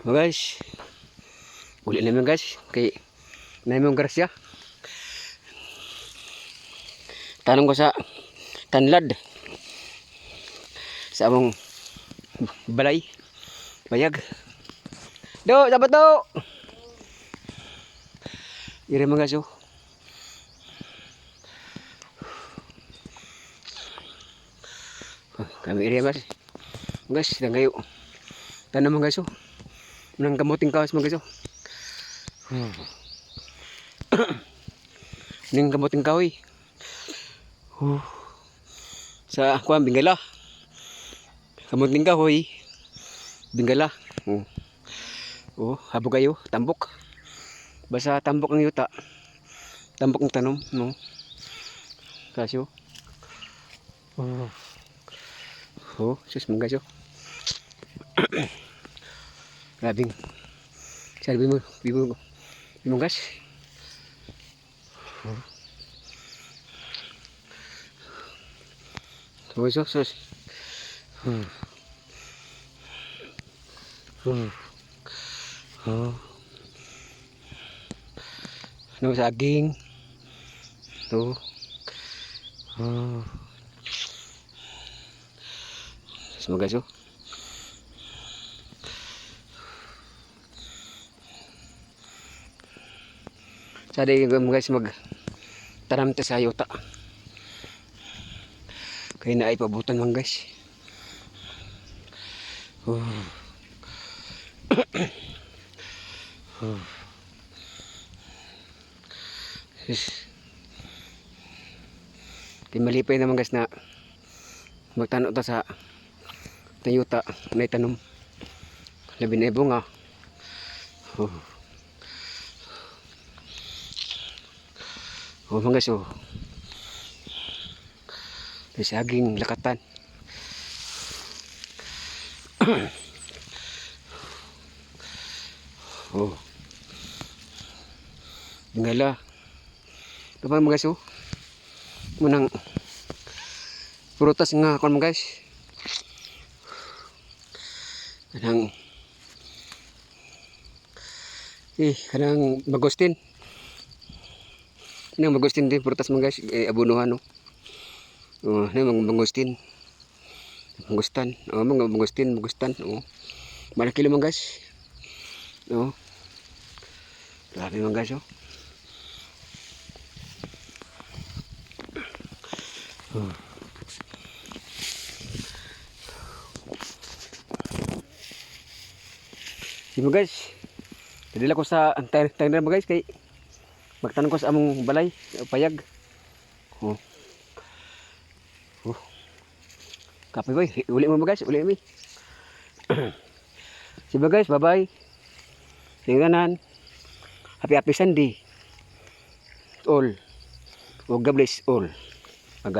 Mga guys, uli naman guys kay naimong grasya. Tanong ko sa tanlad sa among balay bayag. Do, sabat do. Ire mga guys, oh. Kami ire mas. Guys, dangayo. Tanam mga guys, oh. Nang kamuting kawas mga guys, oh. Ning kamuting kahoy. Sa kuan Bingala. Kamuting kahoy. Bingala. Habog kayo, tambok. Basta tambok ang yuta. Tambok ng tanom, no. Kasyo. Sus mga guys, oh. Grabing. Sabi mo guys. Sus. No saging. Tuh. Semoga guys, oh. Sadi guys mag taram ta sa yuta. Kaya na ay pabutan lang guys. Di malipay naman guys na magtanong ta sa tayuta na itanong. Labi na ibong mga guys, oh. May saging lakatan. Bingala. Ito pa mga guys, oh. Munang prutas nga kon mga guys. Kanang magustin. Nang magustin din prutas mga guys, abunuhan, no. Nang mangustin. Mangustan. Mga mangustan, malaki lang mga guys. Grabe mga guys, oh. Sige mga guys, dadala ko sa tayo mga guys kay magtanong ko sa among balay payag. Kapay boy, uli mo mga guys, uli mi. Sige guys, bye bye. Tingnan, happy Sunday all. God bless all.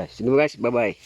Sige guys, bye bye.